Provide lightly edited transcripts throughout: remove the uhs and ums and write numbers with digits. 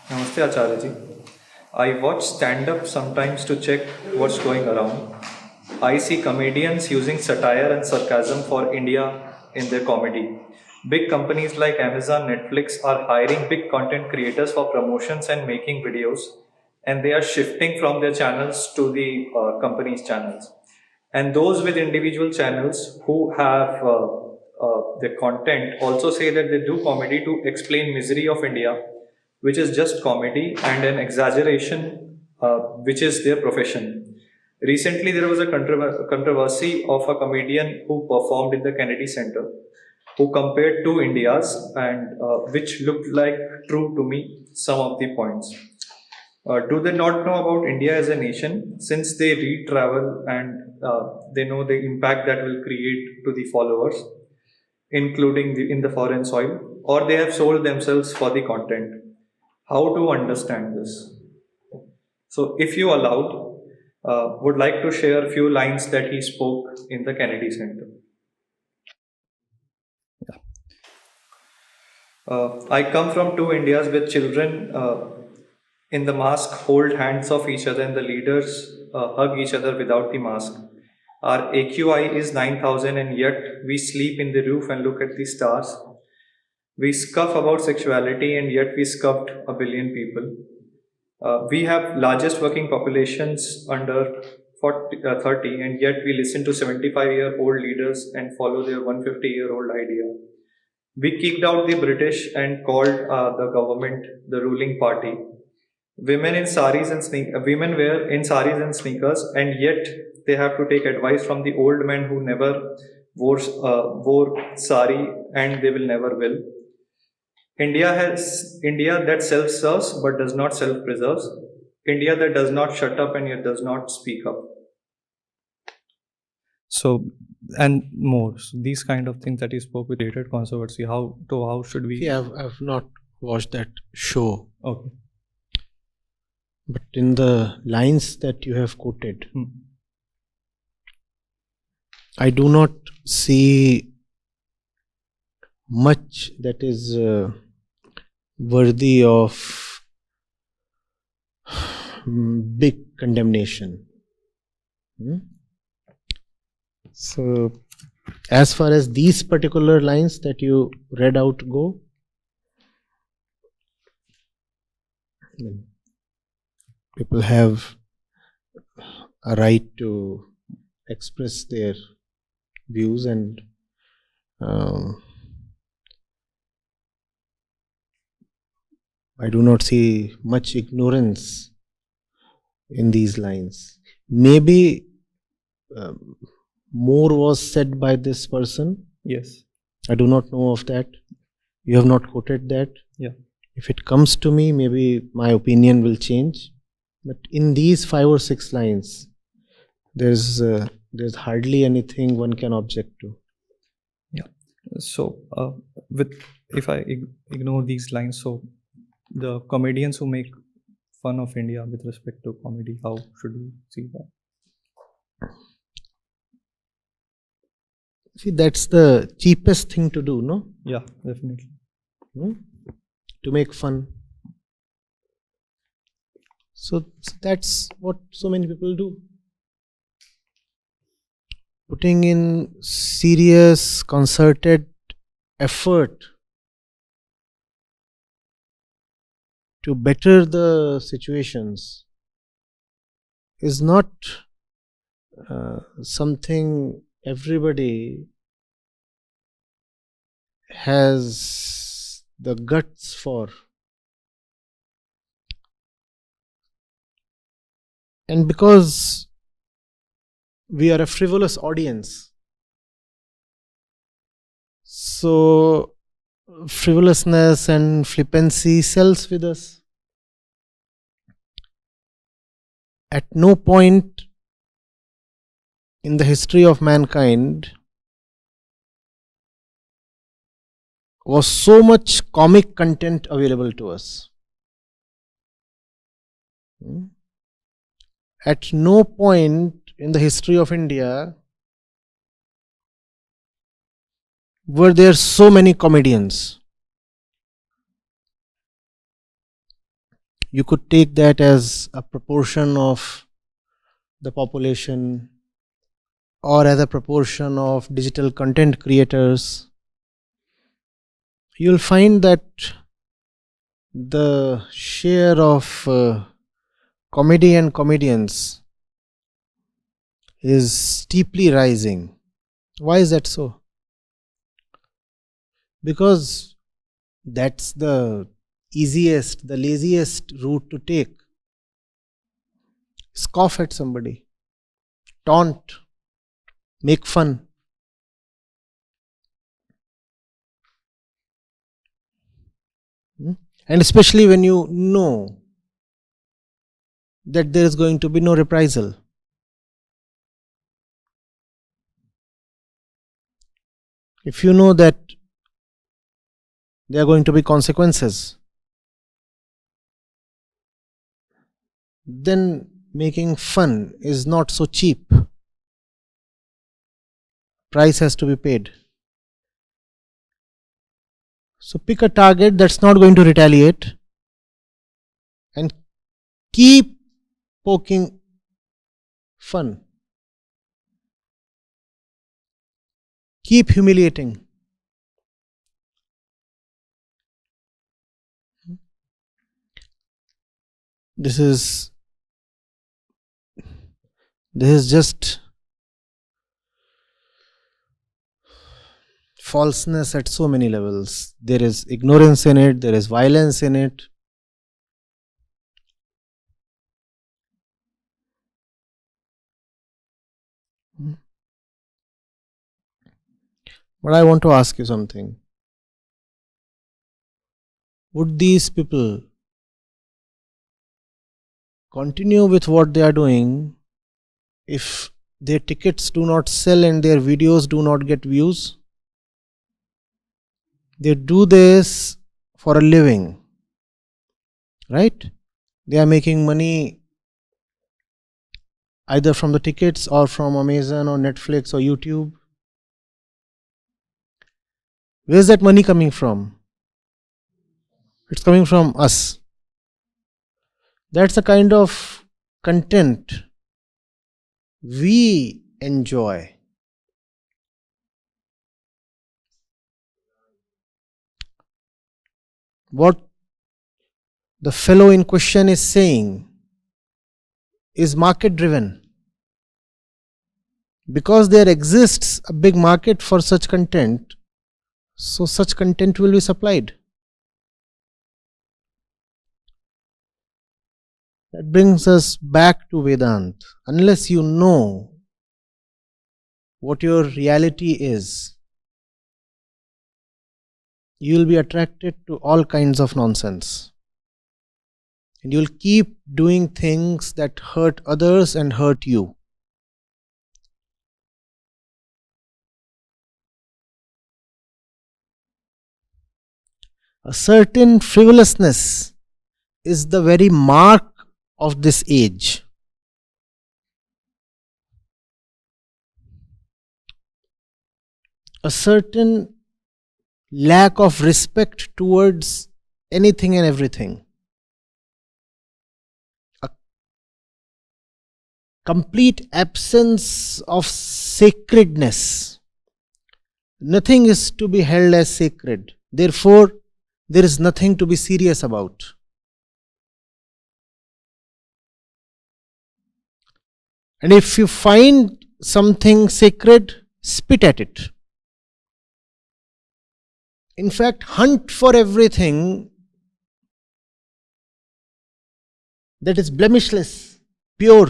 Namaste Acharya ji. I watch stand up sometimes to check what's going around. I see comedians using satire and sarcasm for India in their comedy. Big companies like Amazon, Netflix are hiring big content creators for promotions and making videos, and they are shifting from their channels to the company's channels. And those with individual channels who have the content also say that they do comedy to explain misery of India, which is just comedy and an exaggeration, which is their profession. Recently, there was a controversy of a comedian who performed in the Kennedy Center, who compared two Indias, and which looked like true to me some of the points. Do they not know about India as a nation since they read travel and they know the impact that will create to the followers, including in the foreign soil, or they have sold themselves for the content? How to understand this? So, if you allowed, would like to share a few lines that he spoke in the Kennedy Center. I come from two Indias with children in the mask hold hands of each other and the leaders hug each other without the mask. Our AQI is 9,000 and yet we sleep in the roof and look at the stars. We scoff about sexuality and yet we scuffed a billion people. We have largest working populations under 30 and yet we listen to 75-year-old leaders and follow their 150-year-old idea. We kicked out the British and called the government the ruling party. Women wear in saris and sneakers, and yet they have to take advice from the old men who never wore sari, and they will never will. India that self-serves but does not self-preserves. India that does not shut up and yet does not speak up. So, and more. So these kind of things that he spoke with created controversy. How should we? See, I've not watched that show, Okay. but in the lines that you have quoted, I do not see much that is worthy of big condemnation. So, as far as these particular lines that you read out go, people have a right to express their views, and I do not see much ignorance in these lines. Maybe more was said by this person. Yes. I do not know of that. You have not quoted that. Yeah. If it comes to me, maybe my opinion will change. But in these 5 or 6 lines, there's hardly anything one can object to. Yeah. So, if I ignore these lines, so the comedians who make fun of India with respect to comedy, how should we see that? See, that's the cheapest thing to do, no? Yeah, definitely. To make fun. So that's what so many people do. Putting in serious, concerted effort to better the situations is not something everybody has the guts for. And because we are a frivolous audience, so frivolousness and flippancy sells with us. At no point in the history of mankind was so much comic content available to us. At no point in the history of India were there so many comedians. You could take that as a proportion of the population or as a proportion of digital content creators. You'll find that the share of comedy and comedians is steeply rising. Why is that so? Because that's the easiest, the laziest route to take. Scoff at somebody, taunt, make fun. And especially when you know that there is going to be no reprisal. If you know that there are going to be consequences, then making fun is not so cheap. Price has to be paid. So pick a target that's not going to retaliate and keep poking fun. Keep humiliating. This is just falseness at so many levels. There is ignorance in it, there is violence in it. But I want to ask you something. Would these people continue with what they are doing if their tickets do not sell and their videos do not get views? They do this for a living, right? They are making money either from the tickets or from Amazon or Netflix or YouTube. Where is that money coming from? It's coming from us. That's the kind of content we enjoy. What the fellow in question is saying is market driven. Because there exists a big market for such content, so such content will be supplied. That brings us back to Vedanta. Unless you know what your reality is, you will be attracted to all kinds of nonsense. And you will keep doing things that hurt others and hurt you. A certain frivolousness is the very mark of this age. A certain lack of respect towards anything and everything. A complete absence of sacredness. Nothing is to be held as sacred. Therefore, there is nothing to be serious about. And if you find something sacred, spit at it. In fact, hunt for everything that is blemishless, pure,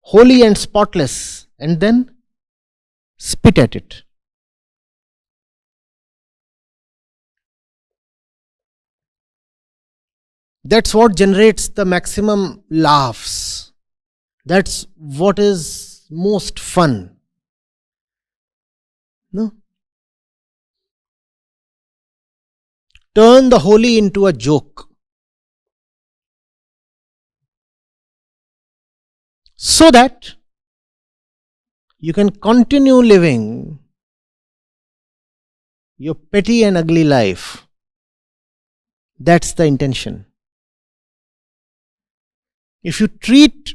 holy and spotless, and then spit at it. That's what generates the maximum laughs. That's what is most fun. No? Turn the holy into a joke. So that you can continue living your petty and ugly life That's the intention. If you treat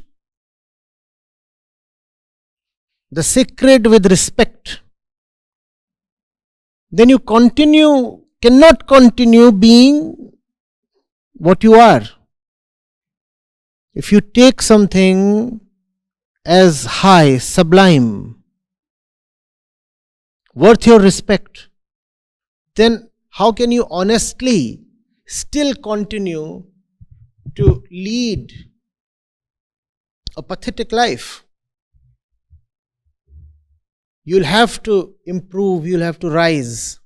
the sacred with respect, then you cannot continue being what you are. If you take something as high, sublime, worth your respect, then how can you honestly still continue to lead a pathetic life? You'll have to improve, you'll have to rise.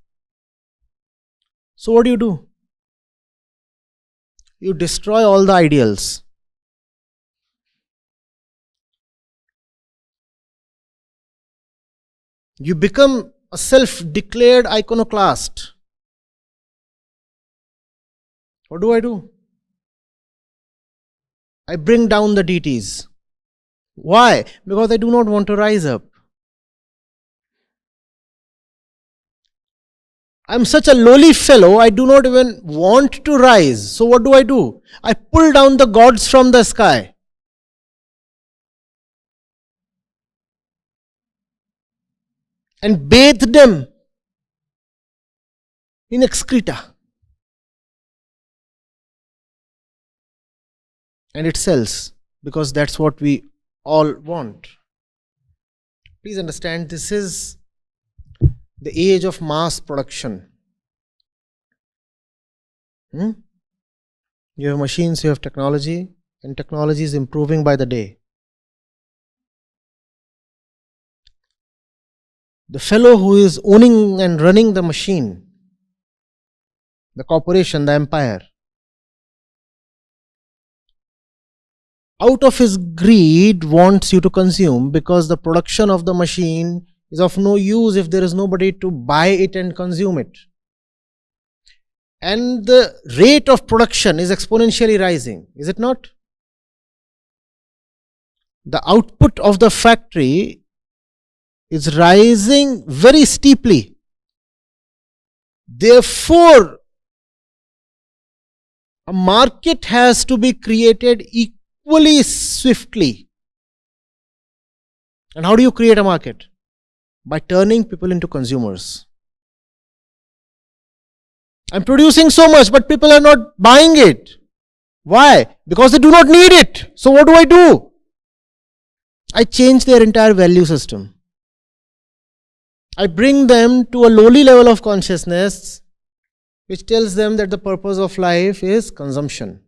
So what do? You destroy all the ideals. You become a self-declared iconoclast. What do? I bring down the deities. Why? Because I do not want to rise up. I'm such a lowly fellow, I do not even want to rise. So what do? I pull down the gods from the sky. And bathe them in excreta. And it sells, because that's what we all want. Please understand, this is the age of mass production. You have machines, you have technology, and technology is improving by the day. The fellow who is owning and running the machine, the corporation, the empire, out of his greed wants you to consume, because the production of the machine is of no use if there is nobody to buy it and consume it. And the rate of production is exponentially rising, is it not? The output of the factory is rising very steeply. Therefore, a market has to be created equally swiftly. And how do you create a market? By turning people into consumers. I'm producing so much, but people are not buying it. Why? Because they do not need it. So what do? I change their entire value system. I bring them to a lowly level of consciousness, which tells them that the purpose of life is consumption.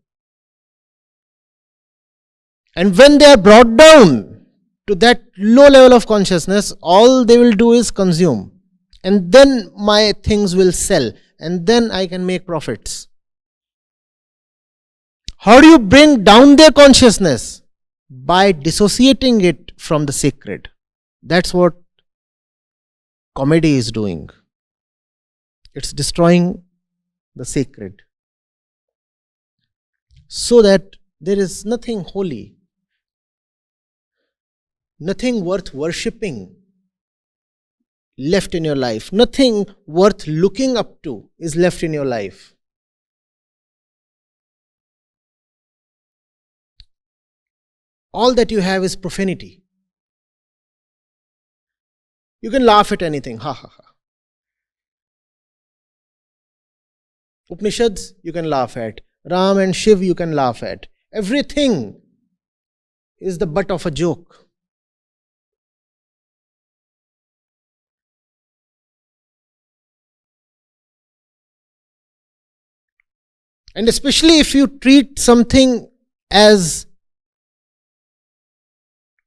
And when they are brought down to that low level of consciousness, all they will do is consume. And then my things will sell. And then I can make profits. How do you bring down their consciousness? By dissociating it from the sacred. That's what Kaumudi is doing. It's destroying the sacred. So that there is nothing holy, nothing worth worshipping left in your life. Nothing worth looking up to is left in your life. All that you have is profanity. You can laugh at anything. Ha ha ha. Upanishads you can laugh at. Ram and Shiv you can laugh at. Everything is the butt of a joke. And especially if you treat something as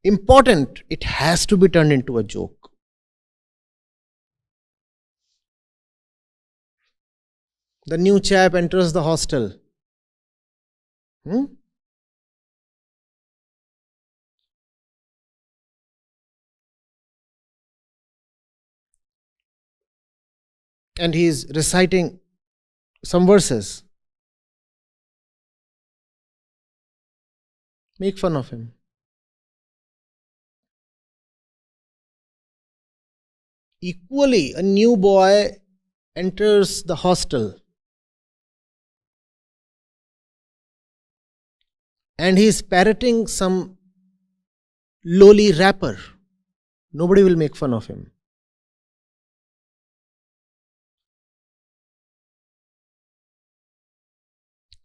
important, it has to be turned into a joke. The new chap enters the hostel. And he is reciting some verses. Make fun of him. Equally, a new boy enters the hostel. and he is parroting some lowly rapper, nobody will make fun of him.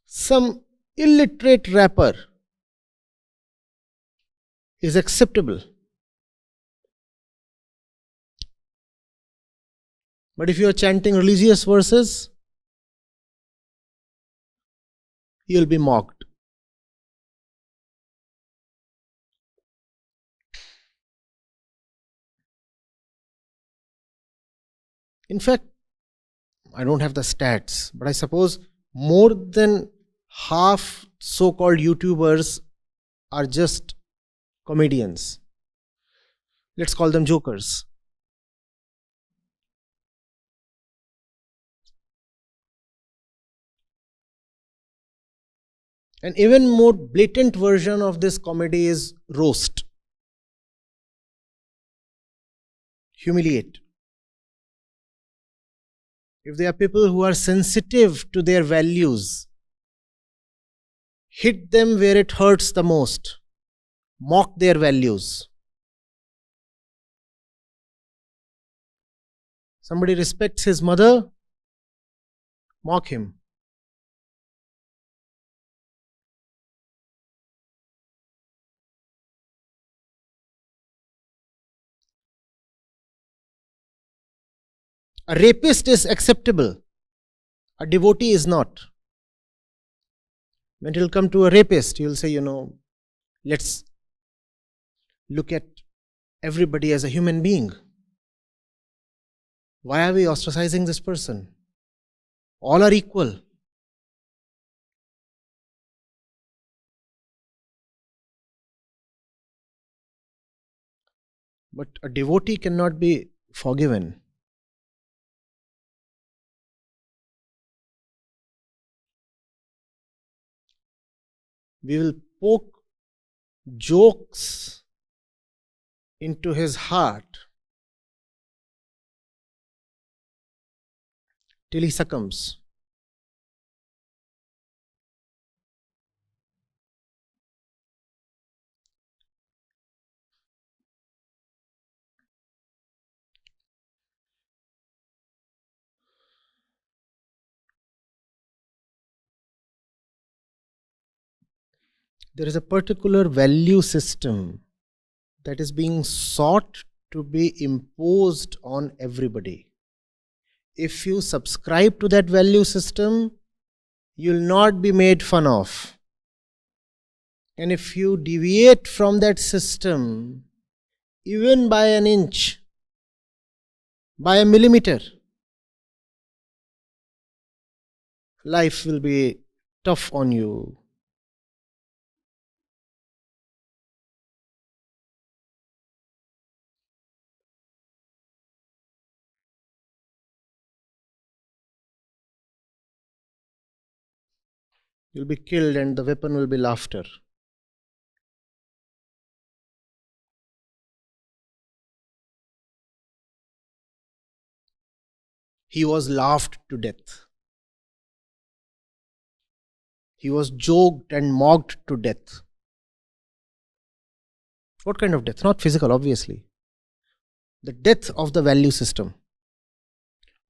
Some illiterate rapper is acceptable. But if you are chanting religious verses, you will be mocked. In fact, I don't have the stats, but I suppose more than half so-called YouTubers are just comedians. Let's call them jokers. An even more blatant version of this comedy is roast. Humiliate. If there are people who are sensitive to their values, hit them where it hurts the most. Mock their values. Somebody respects his mother, mock him. A rapist is acceptable. A devotee is not. When it will come to a rapist, you will say, let's look at everybody as a human being. Why are we ostracizing this person? All are equal. But a devotee cannot be forgiven. We will poke jokes into his heart till he succumbs. There is a particular value system that is being sought to be imposed on everybody. If you subscribe to that value system, you will not be made fun of. And if you deviate from that system, even by an inch, by a millimeter, life will be tough on you. You'll be killed and the weapon will be laughter. He was laughed to death. He was joked and mocked to death. What kind of death? Not physical, obviously. The death of the value system.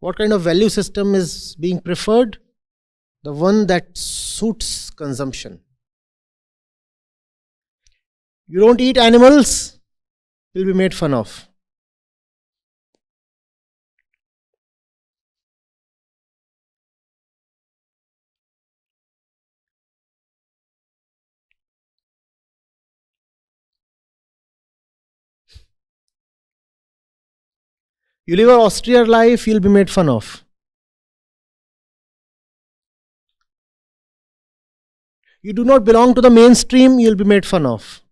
What kind of value system is being preferred? The one that suits consumption. You don't eat animals, you'll be made fun of. You live an austere life, you'll be made fun of. You do not belong to the mainstream, you'll be made fun of.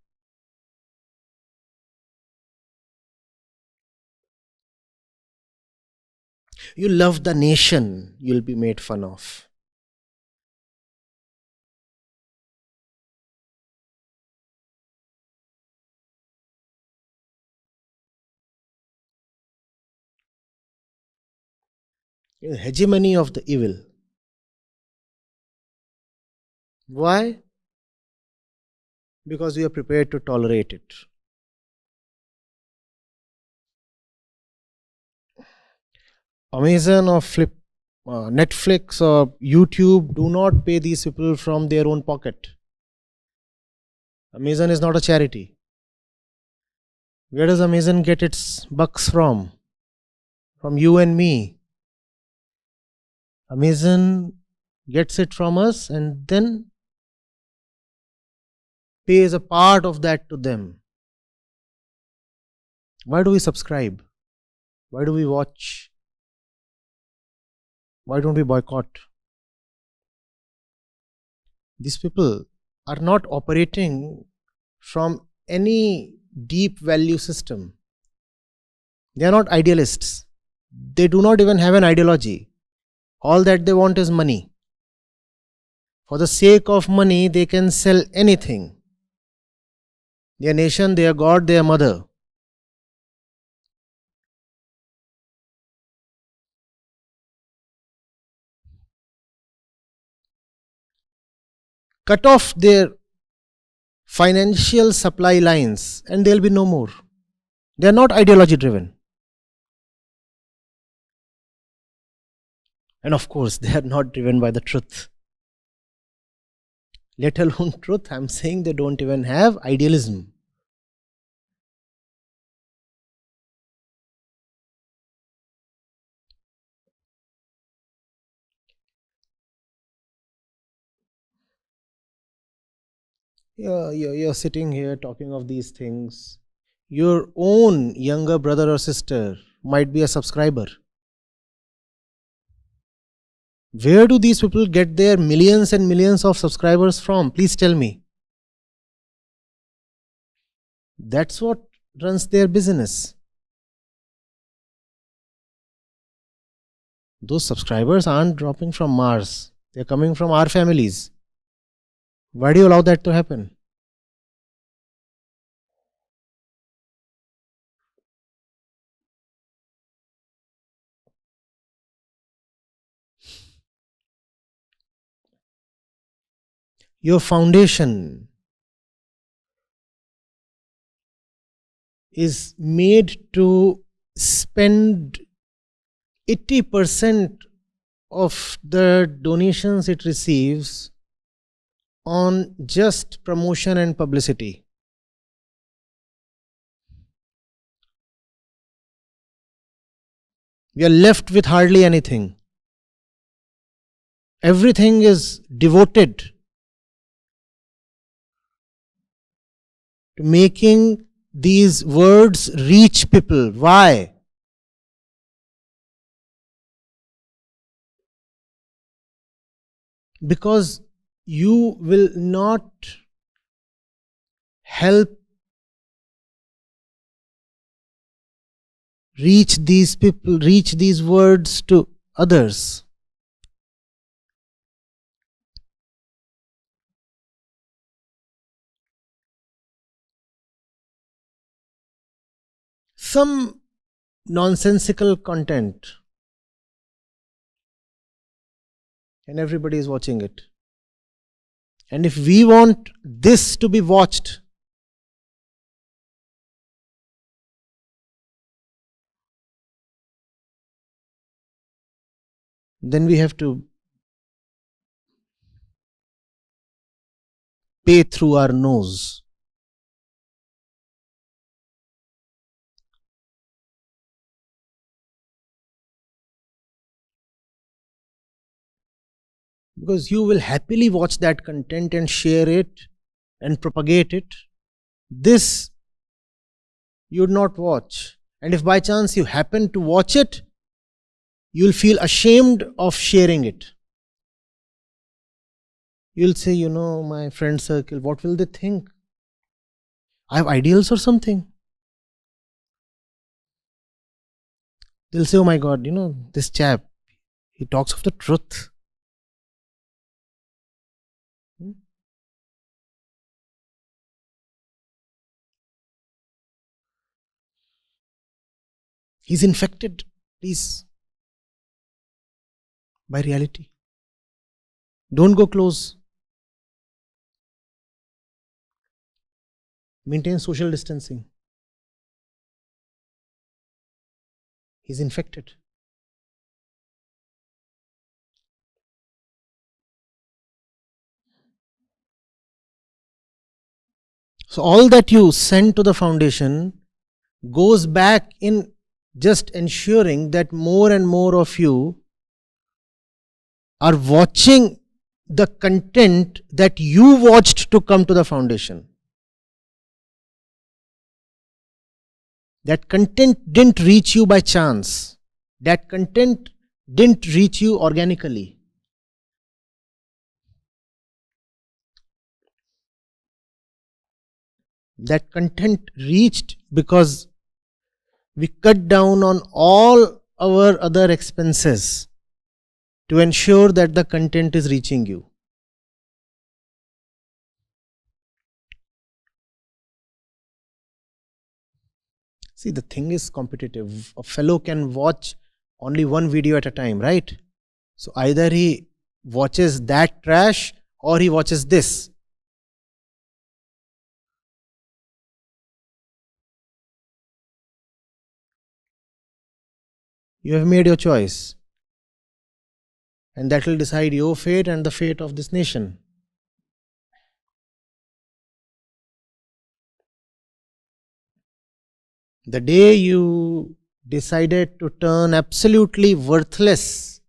You love the nation, you'll be made fun of. Hegemony of the evil. Why? because we are prepared to tolerate it. Amazon or Netflix or YouTube do not pay these people from their own pocket. Amazon is not a charity. Where does Amazon get its bucks from? From you and me. Amazon gets it from us and then pays a part of that to them. Why do we subscribe? Why do we watch? Why don't we boycott? These people are not operating from any deep value system. They are not idealists. They do not even have an ideology. All that they want is money. For the sake of money, they can sell anything. Their nation, their God, their mother. Cut off their financial supply lines and there will be no more. They are not ideology driven. And of course, they are not driven by the truth. Let alone truth, I am saying they don't even have idealism. You're sitting here talking of these things. Your own younger brother or sister might be a subscriber. Where do these people get their millions and millions of subscribers from? Please tell me. That's what runs their business. Those subscribers aren't dropping from Mars. They're coming from our families. Why do you allow that to happen? Your foundation is made to spend 80% of the donations it receives on just promotion and publicity. We are left with hardly anything. Everything is devoted to making these words reach people. Why? Because you will not help reach these people, reach these words to others. Some nonsensical content, and everybody is watching it. And if we want this to be watched, then we have to pay through our nose. Because you will happily watch that content and share it and propagate it. This you would not watch. And if by chance you happen to watch it, you will feel ashamed of sharing it. You will say, my friend circle, what will they think? I have ideals or something. They'll say, oh my God, this chap, he talks of the truth. He's infected, please, by reality. Don't go close. maintains social distancing. He's infected. So all that you send to the foundation goes back in just ensuring that more and more of you are watching the content that you watched to come to the foundation. That content didn't reach you by chance. That content didn't reach you organically. That content reached because we cut down on all our other expenses to ensure that the content is reaching you. See, the thing is competitive. A fellow can watch only one video at a time, right? So either he watches that trash or he watches this. You have made your choice. And that will decide your fate and the fate of this nation. The day you decided to turn absolutely worthless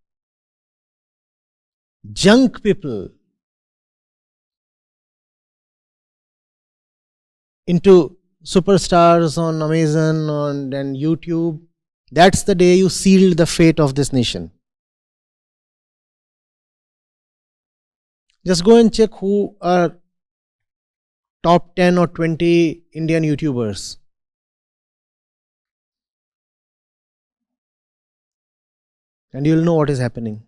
junk people into superstars on Amazon and YouTube, that's the day you sealed the fate of this nation. Just go and check who are top 10 or 20 Indian YouTubers. And you'll know what is happening.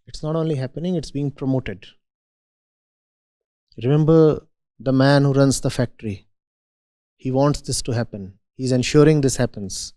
It's not only happening, it's being promoted. Remember the man who runs the factory. He wants this to happen. He's ensuring this happens.